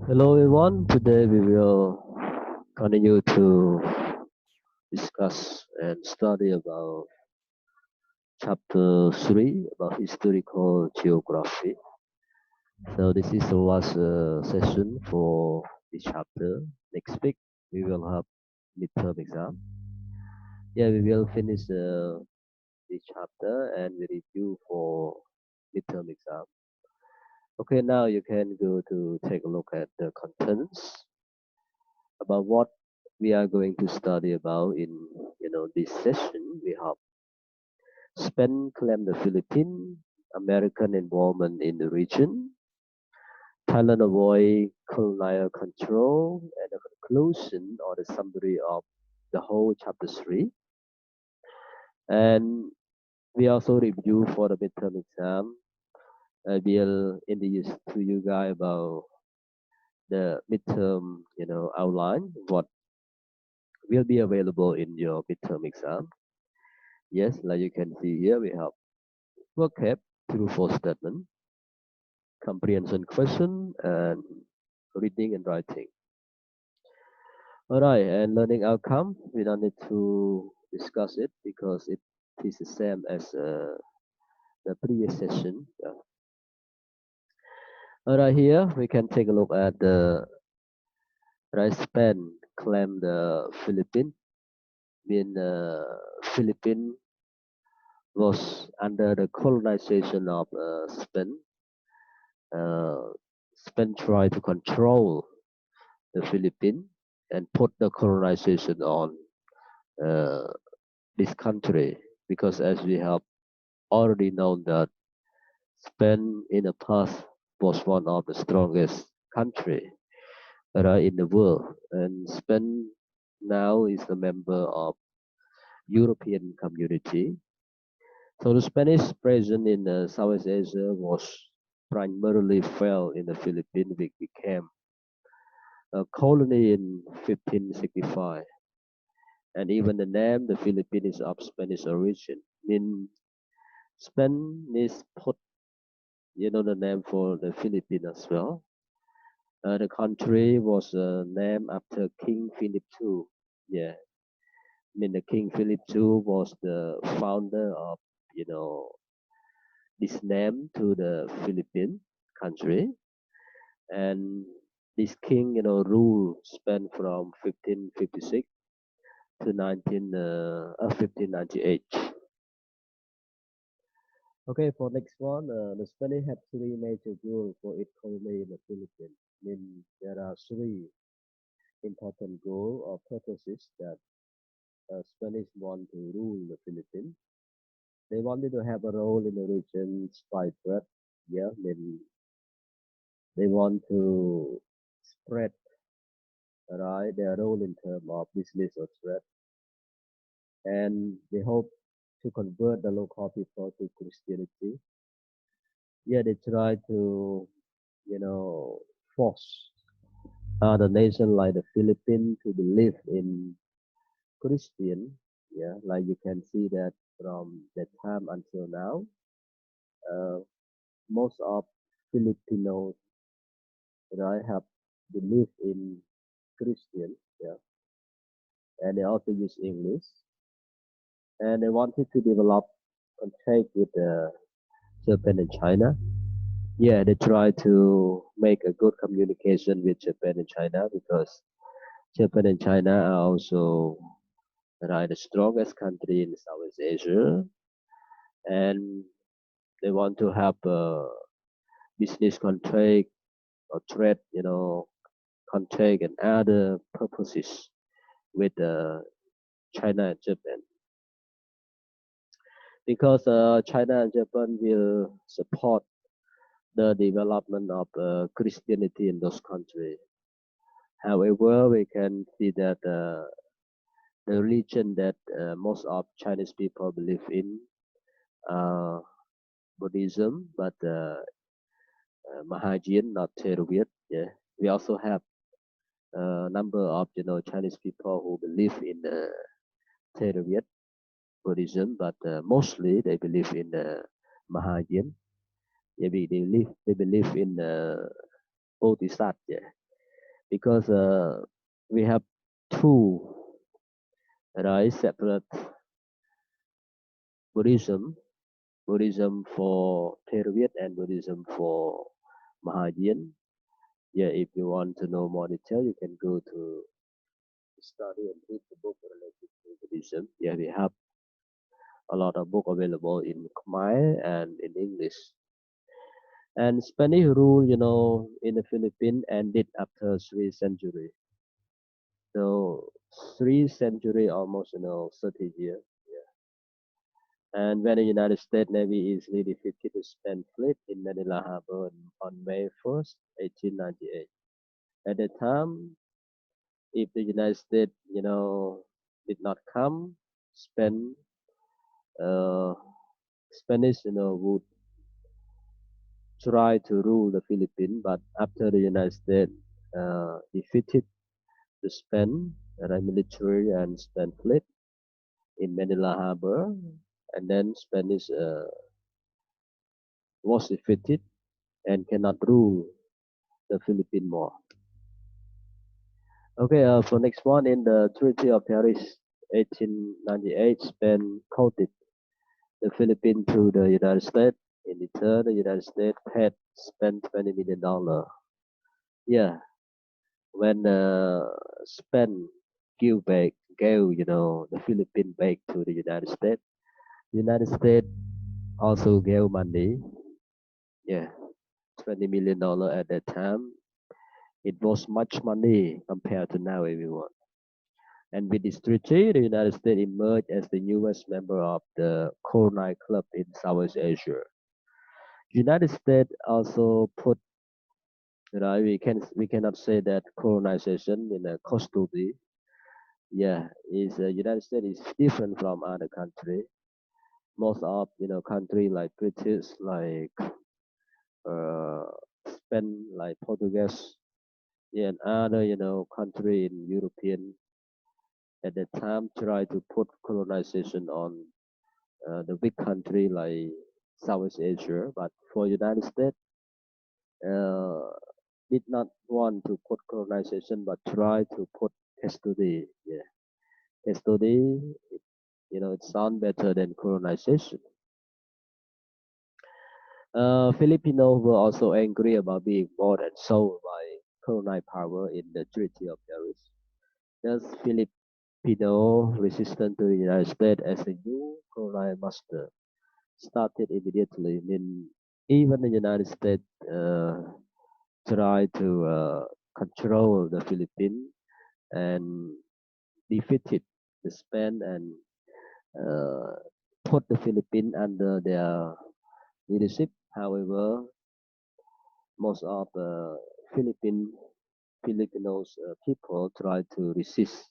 Hello everyone, today we will continue to discuss and study about chapter 3 about historical geography. So this is the last session for this chapter. Next week we will have midterm exam. Yeah, we will finish this chapter and we review for midterm exam. Okay, now you can go to take a look at the contents about what we are going to study about in this session. We have Spain claimed the Philippines, American involvement in the region, Thailand avoid colonial control, and a conclusion or the summary of the whole chapter 3. And we also review for the midterm exam. We'll introduce to you guys about the midterm, outline, what will be available in your midterm exam. Yes, like you can see here, we have vocab, true false statement, comprehension question, and reading and writing. All right, and learning outcome, we don't need to discuss it because it is the same as the previous session. Yeah. All right, here we can take a look at the right span claim the Philippines. Mean Philippines was under the colonization of Spain. Uh, Spain tried to control the Philippines and put the colonization on uh, this country because as we have already known that Spain in the past was one of the strongest country in the world, and Spain now is a member of European community. So the Spanish presence in Southeast Asia was primarily felt in the Philippines, which became a colony in 1565. And even the name, the Philippines, is of Spanish origin. Mean Spanish put, the name for the Philippines as well. The country was named after King Philip II. Yeah, I mean the King Philip II was the founder of, you know, this name to the Philippine country, and this king, ruled Spain from 1556 to 1598. Okay, for next one, the Spanish had three major goals for its colony in the Philippines. I mean, there are three important goals or purposes that Spanish want to rule the Philippines. They wanted to have a role in the region's by trade. Yeah, then they want to spread their role in terms of business or trade, and they hope to convert the local people to Christianity. Yeah, they try to force other nation like the Philippines to believe in Christian. Yeah, like you can see that from that time until now, uh, most of Filipinos have believed in Christian. Yeah, and they also use English, and they wanted to develop contact with Japan and China. Yeah, they try to make a good communication with Japan and China because Japan and China are also the strongest country in Southeast Asia, and they want to have a business contract or trade, contract and other purposes with China and Japan because China and Japan will support the development of Christianity in those countries. However, we can see that the religion that most of Chinese people believe in uh, Buddhism, but Mahajan, not Theravada. Yeah, we also have a number of Chinese people who believe in Theravada Buddhism, but mostly they believe in Mahajan. Yeah, they believe in Bodhisattva. Yeah. because we have two, right, separate Buddhism. Buddhism for Theravada and Buddhism for Mahayana. Yeah, if you want to know more detail, you can go to study and read the book related to Buddhism. Yeah, we have a lot of book available in Khmer and in English. And Spanish rule, in the Philippines ended after 3 centuries. So 3 century, almost 30 years. And when the United States Navy easily defeated the Spanish fleet in Manila Harbor on May 1st, 1898. At the time, if the United States, did not come, Spain, uh, Spanish, would try to rule the Philippines. But after the United States defeated the Spain military and Spain fleet in Manila Harbor, and then Spanish was defeated and cannot rule the Philippines more. Okay, for next one, in the Treaty of Paris, 1898, Spain quoted the Philippines to the United States. In return, the United States paid Spain $20 million. Yeah, when Spain gave the Philippines back to the United States also gave money. Yeah, $20 million at that time. It was much money compared to now, everyone. And with this treaty, the United States emerged as the newest member of the Colonial Club in Southeast Asia. United States also put, we cannot say that colonization in a custody. Yeah, is United States is different from other country. Most of country like British, like uh, Spain, like Portuguese, yeah, and other country in European at that time try to put colonization on the big country like Southeast Asia, but for United States, uh, did not want to put colonization, but try to put custody. Yeah, custody. It sounds better than colonization. Filipinos were also angry about being bought and sold by colonial power in the Treaty of Paris. Thus, Filipino resistance to the United States as a new colonial master started immediately. I mean, even the United States tried to control the Philippines and defeated the Spain and uh, put the Philippines under their leadership. However, most of the Filipinos people tried to resist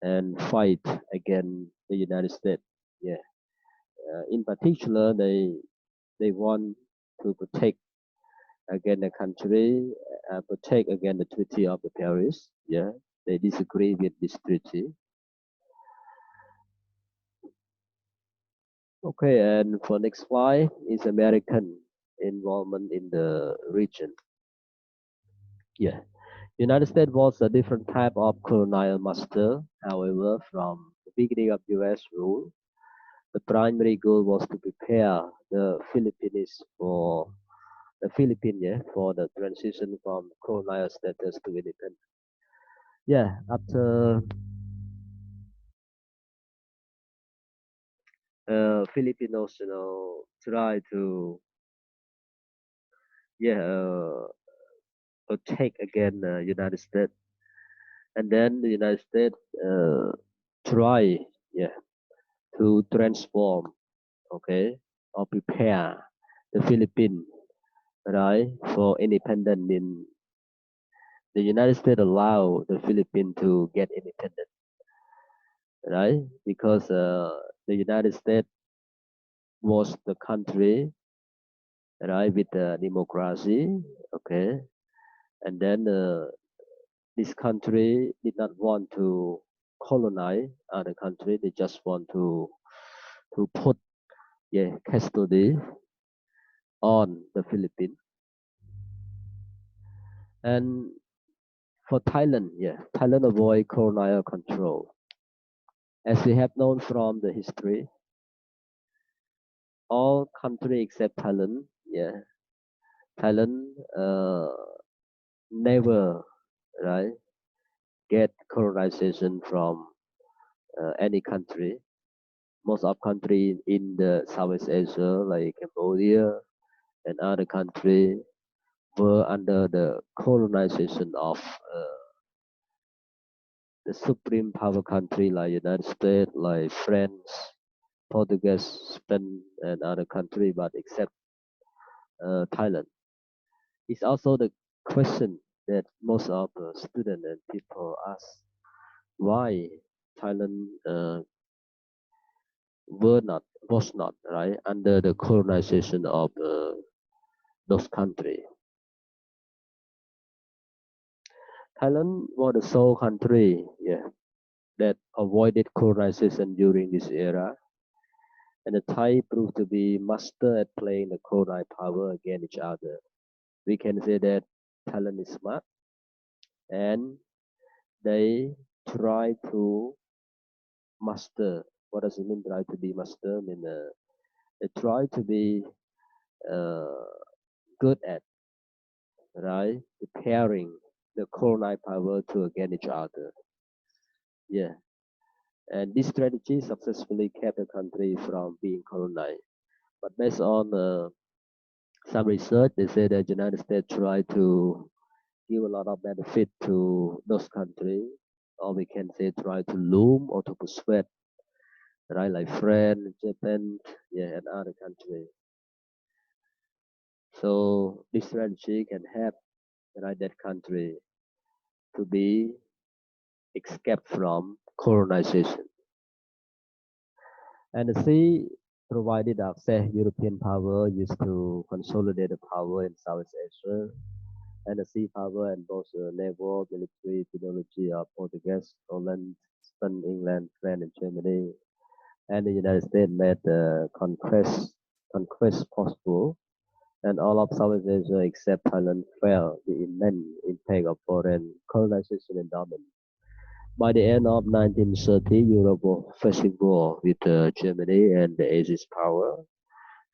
and fight against the United States. Yeah. In particular, they want to protect against the country, protect against the Treaty of the Paris. Yeah, they disagree with this treaty. Okay, and for next slide is American involvement in the region. Yeah, United States was a different type of colonial master. However, from the beginning of U.S. rule, the primary goal was to prepare the Philippines, yeah, for the transition from colonial status to independence. Yeah, after Filipinos, try to yeah attack again the United States, and then the United States try yeah to transform, okay, or prepare the Philippines right for independence. In the United States allow the Philippines to get independent, right? Because the United States was the country right with democracy, okay, and then this country did not want to colonize other country. They just want to put custody on the Philippines. And For Thailand, yeah, Thailand avoid colonial control. As we have known from the history, all countries except Thailand, yeah, Thailand never, right, get colonization from any country. Most of countries in the Southeast Asia, like Cambodia and other countries, were under the colonization of the supreme power country like United States, like France, Portuguese, Spain, and other countries, but except Thailand. It's also the question that most of the students and people ask: why Thailand was not right under the colonization of those countries? Thailand was the sole country, yeah, that avoided colonization during this era, and the Thai proved to be master at playing the colonial power against each other. We can say that Thailand is smart, and they try to master. What does it mean? Try to be master. I mean, they try to be uh, good at right pairing the colonial power to against each other. Yeah, and this strategy successfully kept the country from being colonized. But based on some research, they say that the United States tried to give a lot of benefit to those countries, or we can say try to loom or to persuade, right, like France, Japan, yeah, and other countries. So this strategy can help, right, that country to be escape from colonization. And the sea provided access European power used to consolidate the power in Southeast Asia, and the sea power and both naval military technology of Portuguese, Holland, Spain, England, France, and Germany, and the United States made the conquest possible, and all of Southeast Asia except Thailand felt the immense impact of foreign colonization and dominance. By the end of 1930, Europe was facing war with Germany and the Axis power.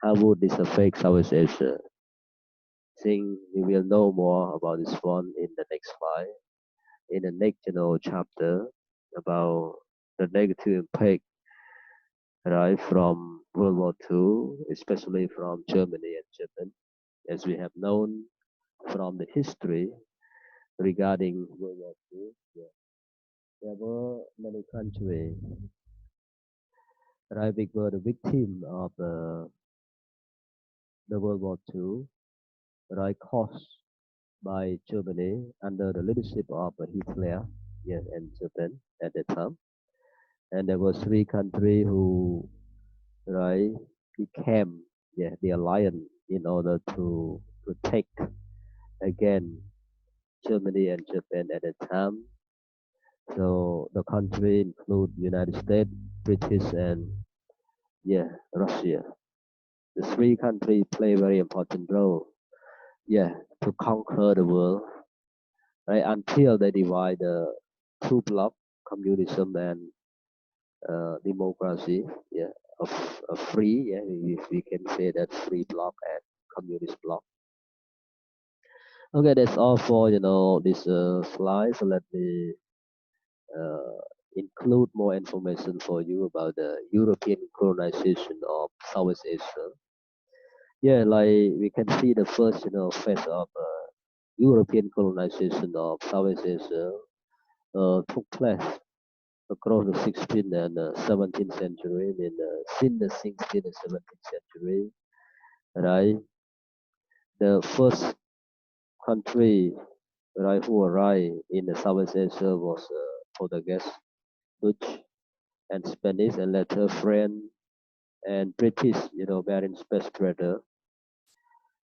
How would this affect Southeast Asia? I think we will know more about this one in the next slide, in the next chapter about the negative impact right from World War II, especially from Germany and Japan, as we have known from the history regarding World War II. Yeah. There were many countries right which were the victim of the World War II, right caused by Germany under the leadership of Hitler, yes, and Japan at the time. And there were three countries who right became the alliance in order to protect again Germany and Japan at the time. So the country include United States, British, and Russia. The three countries play a very important role, to conquer the world, right? Until they divide the two blocks, communism and democracy, a free, we can say that free bloc and communist bloc. Okay, that's all for this slide. So let me uh, include more information for you about the European colonization of Southeast Asia. Yeah, like we can see the first phase of European colonization of Southeast Asia took place across the 16th and 17th century. I mean, since the 16th and 17th century, right? The first country, right, who arrived in the Southeast Asia was Portuguese, Dutch, and Spanish, and later French and British, bearing space trader.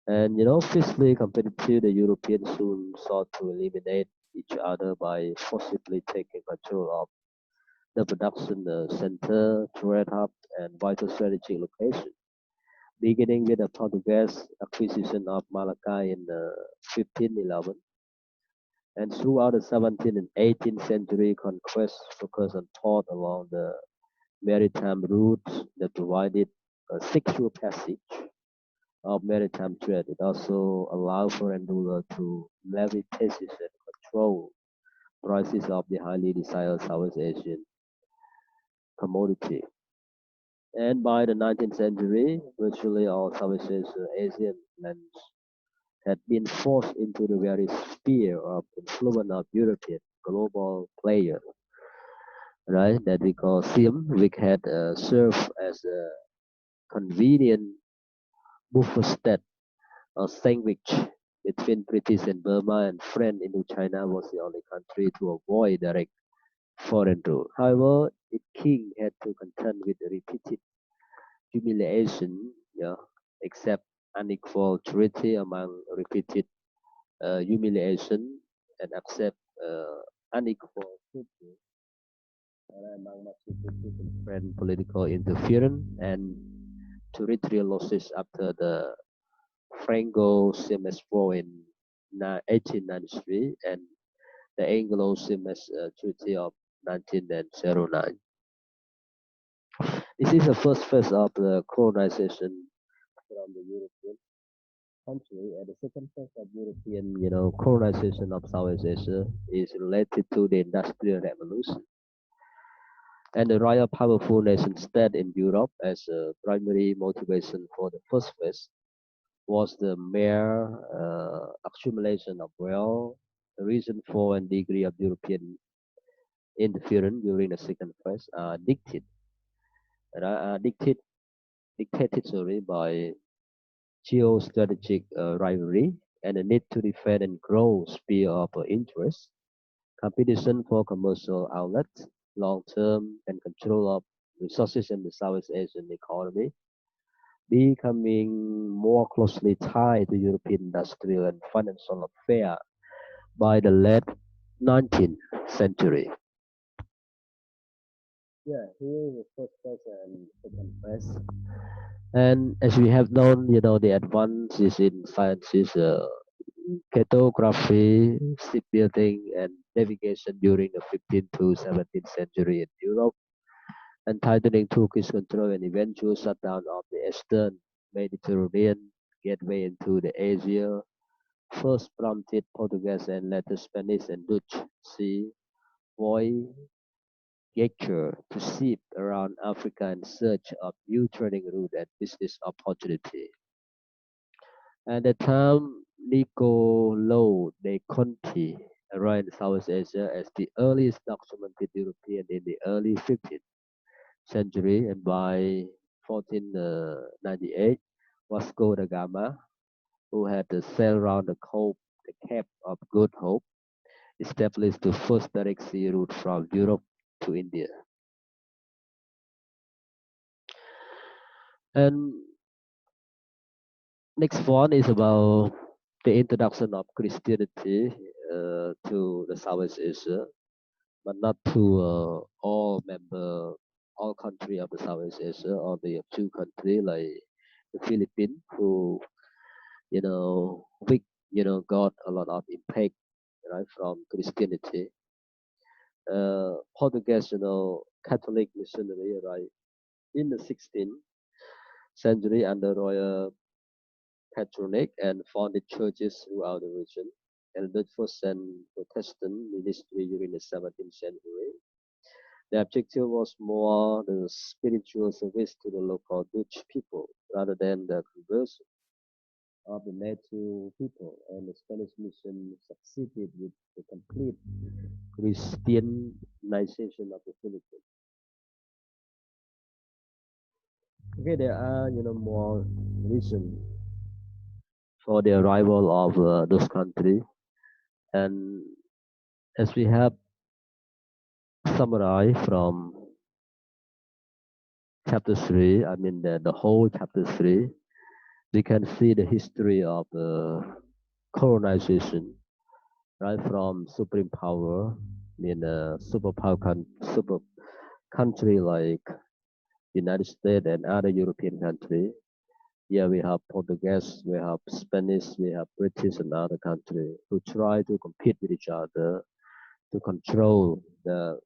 And fiercely competitive, the Europeans soon sought to eliminate each other by forcibly taking control of the production center, trade hub, and vital strategic location. Beginning with the Portuguese acquisition of Malacca in 1511, And throughout the 17th and 18th century, conquest focused on port along the maritime routes that provided a secure passage of maritime trade. It also allowed foreign rulers to levy taxes and control prices of the highly desired Southeast Asian commodity. And by the 19th century, virtually all Southeast Asian lands had been forced into the very sphere of influence of European global players, right? That we call SIM, which had served as a convenient buffer state or sandwich between British and Burma, and French Indochina was the only country to avoid direct foreign rule. However, its king had to contend with repeated humiliation, accept unequal treaty among repeated humiliation, and accept unequal treatment among multiple French political interference and territorial losses after the Franco-Siemens War in 1893 and the Anglo-Siemens Treaty of 1909. This is the first phase of the colonization from the European country, and the second phase of European, colonization of Southeast Asia is related to the Industrial Revolution and the royal powerful nation state in Europe as a primary motivation for the first phase was the mere accumulation of wealth. The reason for and degree of European interference during the second phase are dictated by geostrategic rivalry and the need to defend and grow sphere of interest, competition for commercial outlets, long-term and control of resources in the Southeast Asian economy, becoming more closely tied to European industrial and financial affairs by the late 19th century. Yeah, here is the first phase and second phase. And as we have known, the advances in sciences, cartography, shipbuilding, and navigation during the 15th to 17th century in Europe, and tightening Turkish control and eventual shutdown of the Eastern Mediterranean gateway into the Asia, first prompted Portuguese and later Spanish and Dutch sea voyager to ship around Africa in search of new trading route and business opportunity. At the time, Niccolo de Conti arrived in South Asia as the earliest documented European in the early 15th century, and by 1498, Vasco da Gama, who had sailed around the Cape of Good Hope, established the first direct sea route from Europe to India. And next one is about the introduction of Christianity to the Southeast Asia, but not to all country of the Southeast Asia, only a few countries like the Philippines, who which got a lot of impact right from Christianity. Portuguese, Catholic missionary, right, in the 16th century under royal patronage and founded churches throughout the region. And the first and Protestant ministry during the 17th century. The objective was more the spiritual service to the local Dutch people rather than the conversion of the native people, and the Spanish mission succeeded with the complete Christianization of the Philippines. Okay, there are more reasons for the arrival of those countries, and as we have summarized from chapter 3, I mean the whole chapter 3, we can see the history of colonization, right from supreme power, in a super country like United States and other European countries, Yeah, we have Portuguese, we have Spanish, we have British and other countries who try to compete with each other to control the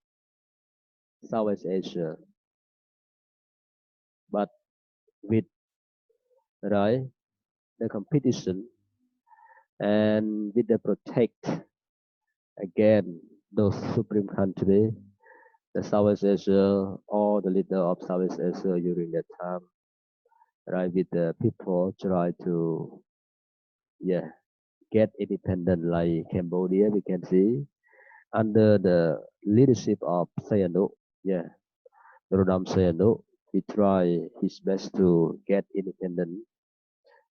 Southwest Asia. But with right the competition and with the protect again those supreme country, the Southwest Asia or the leader of Southwest Asia during that time, right? With the people try to yeah get independent like Cambodia, we can see under the leadership of Sihanouk, yeah, Rodam Sihanouk, he try his best to get independent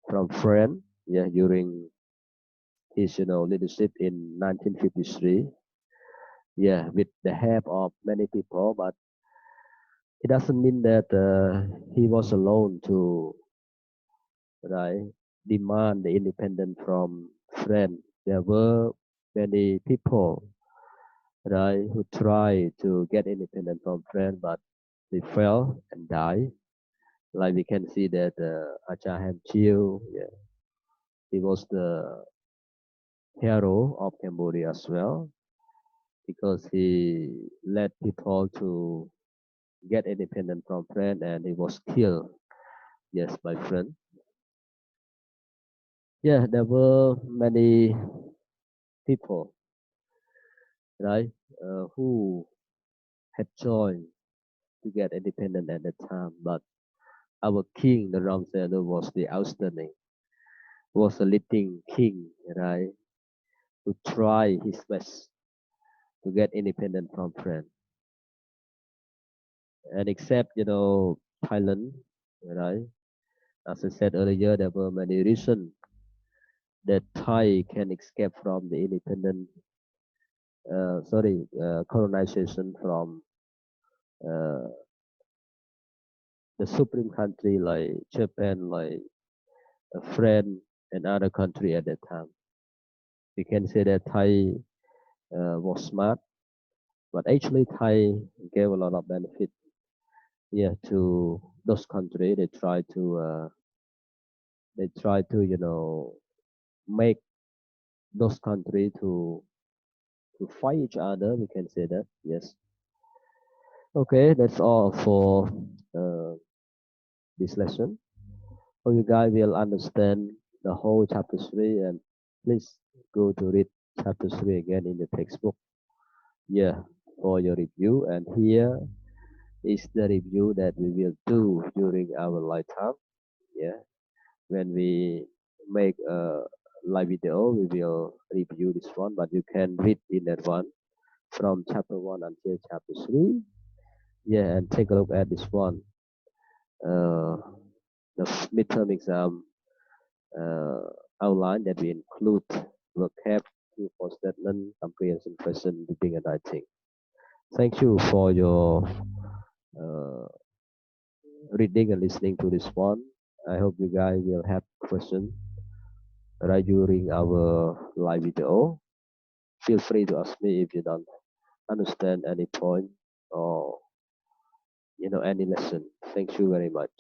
from France, yeah, during his leadership in 1953, yeah, with the help of many people, but it doesn't mean that he was alone to right demand the independence from France. There were many people right who tried to get independence from France, but they fell and died. Like we can see that Acha Chiu, yeah, he was the hero of Cambodia as well because he led people to get independent from France and he was killed, yes, by France. Yeah, there were many people, right, who had joined to get independent at that time, but our king, the Ramsey, was the outstanding, was a leading king, right, who tried his best to get independent from France. And except, Thailand, right, as I said earlier, there were many reasons that Thai can escape from the colonization from uh, the supreme country like Japan, like France, and other country at that time. We can say that Thai was smart, but actually Thai gave a lot of benefit, yeah, to those countries. They try to make those countries to fight each other. We can say that, yes. Okay, that's all for uh, this lesson. Hope you guys will understand the whole chapter 3 and please go to read chapter 3 again in the textbook. Yeah, for your review. And here is the review that we will do during our lifetime. Yeah, when we make a live video, we will review this one, but you can read in that one from chapter 1 until chapter 3. Yeah, and take a look at this one. Uh, the midterm exam uh, outline that we include vocab, for statement, comprehension, question, reading, and writing. Thank you for your uh, reading and listening to this one. I hope you guys will have questions right during our live video. Feel free to ask me if you don't understand any point or any lesson. Thank you very much.